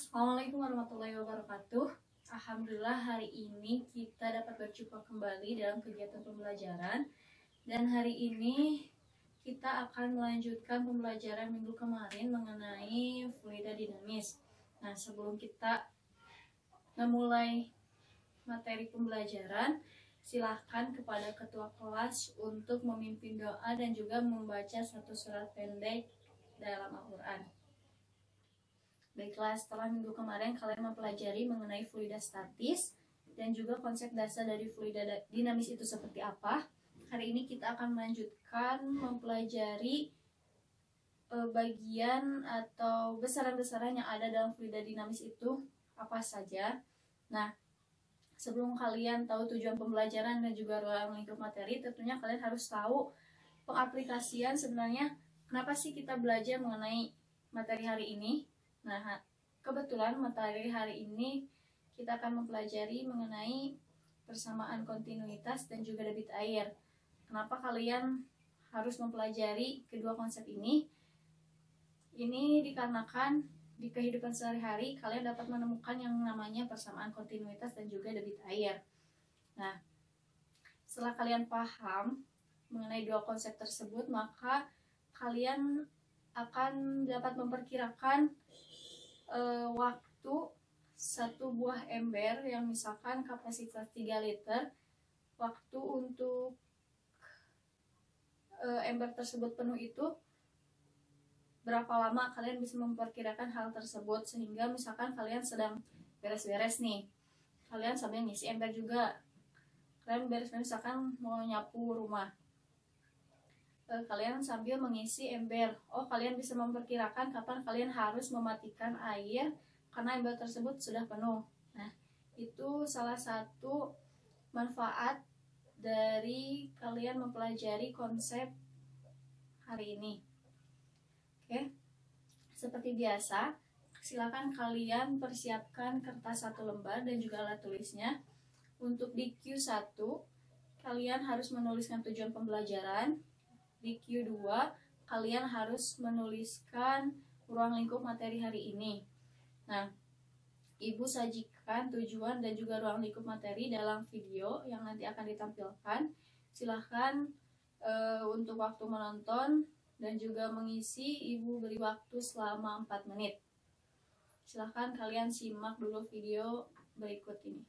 Assalamualaikum warahmatullahi wabarakatuh. Alhamdulillah hari ini kita dapat berjumpa kembali dalam kegiatan pembelajaran. Dan hari ini kita akan melanjutkan pembelajaran minggu kemarin mengenai fluida dinamis. Nah, sebelum kita memulai materi pembelajaran, silahkan kepada ketua kelas untuk memimpin doa dan juga membaca satu surat pendek dalam Al-Quran. Baiklah, setelah minggu kemarin kalian mempelajari mengenai fluida statis dan juga konsep dasar dari fluida dinamis itu seperti apa. Hari ini kita akan melanjutkan mempelajari bagian atau besaran-besaran yang ada dalam fluida dinamis itu apa saja. Nah, sebelum kalian tahu tujuan pembelajaran dan juga ruang lingkup materi, tentunya kalian harus tahu pengaplikasian sebenarnya kenapa sih kita belajar mengenai materi hari ini. Nah, kebetulan materi hari ini kita akan mempelajari mengenai persamaan kontinuitas dan juga debit air. Kenapa kalian harus mempelajari kedua konsep ini? Ini dikarenakan di kehidupan sehari-hari kalian dapat menemukan yang namanya persamaan kontinuitas dan juga debit air. Nah, setelah kalian paham mengenai dua konsep tersebut, maka kalian akan dapat memperkirakan waktu satu buah ember yang misalkan kapasitas 3 liter, waktu untuk ember tersebut penuh itu berapa lama. Kalian bisa memperkirakan hal tersebut, sehingga misalkan kalian sedang beres-beres nih, kalian sambil ngisi ember juga. Kalian beres-beres misalkan mau nyapu rumah, kalian sambil mengisi ember. Kalian bisa memperkirakan kapan kalian harus mematikan air karena ember tersebut sudah penuh. Nah, itu salah satu manfaat dari kalian mempelajari konsep hari ini. Oke, seperti biasa, silakan kalian persiapkan kertas 1 lembar dan juga alat tulisnya. Untuk di Q1, kalian harus menuliskan tujuan pembelajaran. Di Q2, kalian harus menuliskan ruang lingkup materi hari ini. Nah, Ibu sajikan tujuan dan juga ruang lingkup materi dalam video yang nanti akan ditampilkan. Silahkan untuk waktu menonton dan juga mengisi, Ibu beri waktu selama 4 menit. Silahkan kalian simak dulu video berikut ini.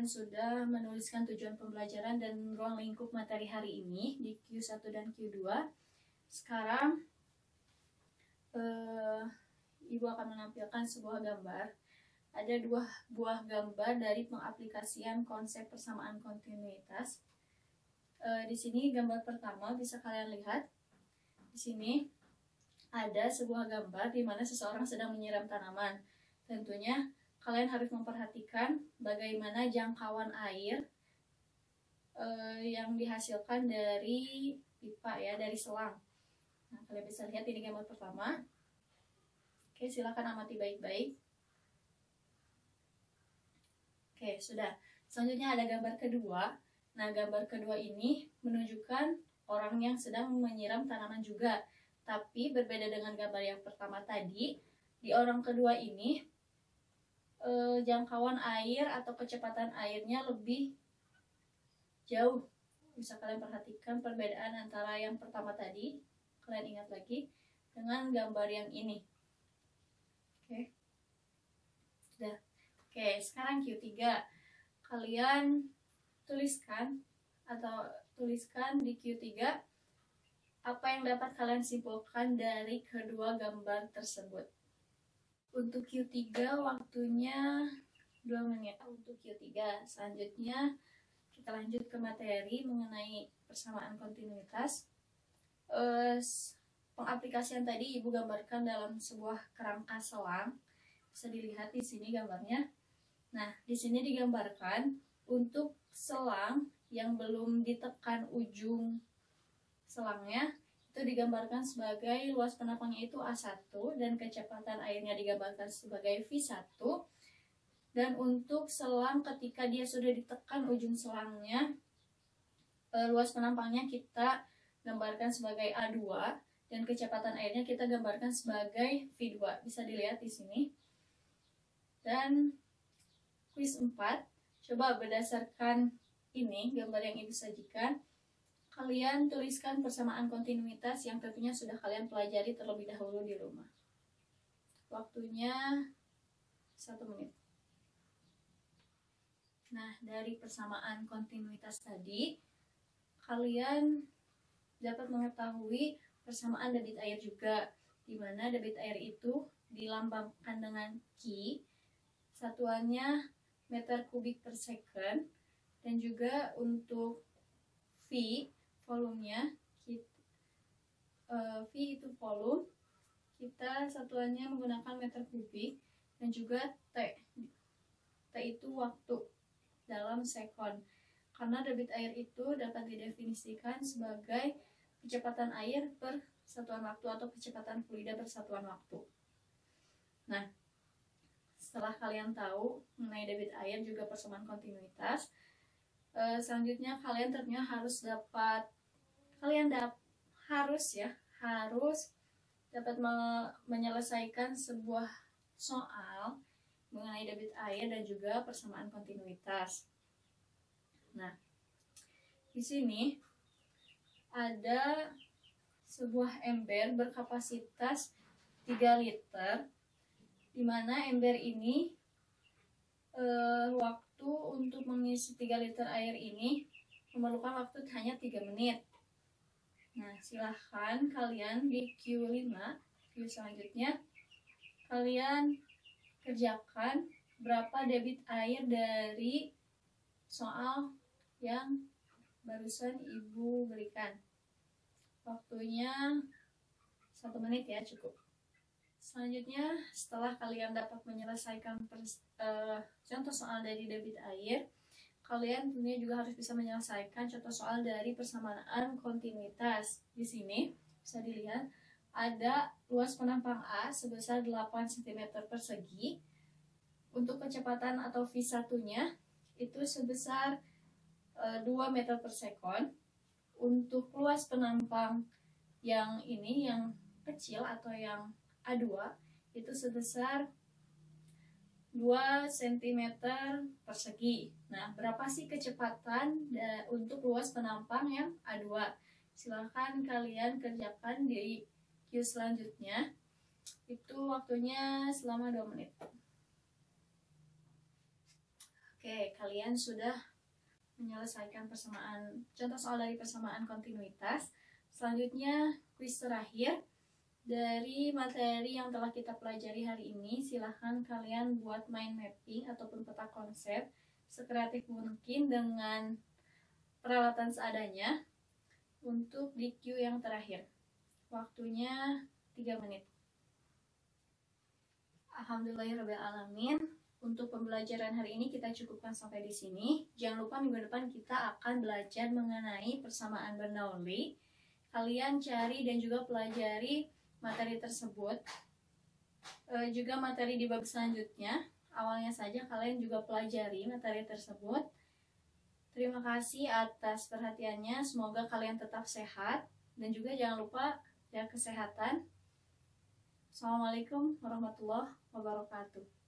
Sudah menuliskan tujuan pembelajaran dan ruang lingkup materi hari ini di Q1 dan Q2. Sekarang Ibu akan menampilkan sebuah gambar. Ada 2 buah gambar dari pengaplikasian konsep persamaan kontinuitas. Di sini gambar pertama bisa kalian lihat. Di sini ada sebuah gambar di mana seseorang sedang menyiram tanaman. Tentunya kalian harus memperhatikan bagaimana jangkauan air yang dihasilkan dari pipa ya, dari selang. Nah, kalian bisa lihat ini gambar pertama. Oke, silakan amati baik-baik. Oke, sudah. Selanjutnya ada gambar kedua. Nah, gambar kedua ini menunjukkan orang yang sedang menyiram tanaman juga. Tapi berbeda dengan gambar yang pertama tadi, di orang kedua ini jangkauan air atau kecepatan airnya lebih jauh. Bisa kalian perhatikan perbedaan antara yang pertama tadi, kalian ingat lagi, dengan gambar yang ini. Oke. Sudah. Oke, sekarang Q3. Kalian tuliskan di Q3 apa yang dapat kalian simpulkan dari kedua gambar tersebut. Untuk Q3 waktunya 2 menit untuk Q3. Selanjutnya kita lanjut ke materi mengenai persamaan kontinuitas. Pengaplikasian tadi Ibu gambarkan dalam sebuah kerangka selang. Bisa dilihat di sini gambarnya. Nah, di sini digambarkan untuk selang yang belum ditekan ujung selangnya, itu digambarkan sebagai luas penampangnya itu A1 dan kecepatan airnya digambarkan sebagai V1. Dan untuk selang ketika dia sudah ditekan ujung selangnya, luas penampangnya kita gambarkan sebagai A2 dan kecepatan airnya kita gambarkan sebagai V2. Bisa dilihat di sini. Dan kuis 4, coba berdasarkan ini gambar yang Ibu sajikan, kalian tuliskan persamaan kontinuitas yang tentunya sudah kalian pelajari terlebih dahulu di rumah. Waktunya 1 menit. Nah, dari persamaan kontinuitas tadi, kalian dapat mengetahui persamaan debit air juga, di mana debit air itu dilambangkan dengan Q, satuannya meter kubik per second, dan juga untuk V, volumenya, V itu volume, kita satuannya menggunakan meter kubik, dan juga T itu waktu dalam sekon. Karena debit air itu dapat didefinisikan sebagai kecepatan air per satuan waktu atau kecepatan fluida per satuan waktu. Nah, setelah kalian tahu mengenai debit air juga persamaan kontinuitas, selanjutnya kalian tentunya harus dapat menyelesaikan sebuah soal mengenai debit air dan juga persamaan kontinuitas. Nah, di sini ada sebuah ember berkapasitas 3 liter, di mana ember ini waktu untuk mengisi 3 liter air ini memerlukan waktu hanya 3 menit. Nah, silahkan kalian di Q5, Q selanjutnya, kalian kerjakan berapa debit air dari soal yang barusan Ibu berikan. Waktunya 1 menit ya, cukup. Selanjutnya, setelah kalian dapat menyelesaikan contoh soal dari debit air, kalian tentunya juga harus bisa menyelesaikan contoh soal dari persamaan kontinuitas. Di sini bisa dilihat ada luas penampang A sebesar 8 cm persegi. Untuk kecepatan atau V1-nya itu sebesar 2 meter per sekon. Untuk luas penampang yang ini, yang kecil atau yang A2, itu sebesar 2 cm persegi. Nah, berapa sih kecepatan untuk luas penampang yang A2? Silahkan kalian kerjakan di Q selanjutnya. Itu waktunya selama 2 menit. Oke, kalian sudah menyelesaikan contoh soal dari persamaan kontinuitas. Selanjutnya, kuis terakhir. Dari materi yang telah kita pelajari hari ini, silahkan kalian buat mind mapping ataupun peta konsep sekreatif mungkin dengan peralatan seadanya untuk di Q yang terakhir. Waktunya 3 menit. Alhamdulillahirrahmanirrahim. Untuk pembelajaran hari ini kita cukupkan sampai di sini. Jangan lupa minggu depan kita akan belajar mengenai persamaan Bernoulli. Kalian cari dan juga pelajari materi tersebut, juga materi di bab selanjutnya. Awalnya saja kalian juga pelajari materi tersebut. Terima kasih atas perhatiannya. Semoga kalian tetap sehat dan juga jangan lupa jaga kesehatan. Assalamualaikum warahmatullahi wabarakatuh.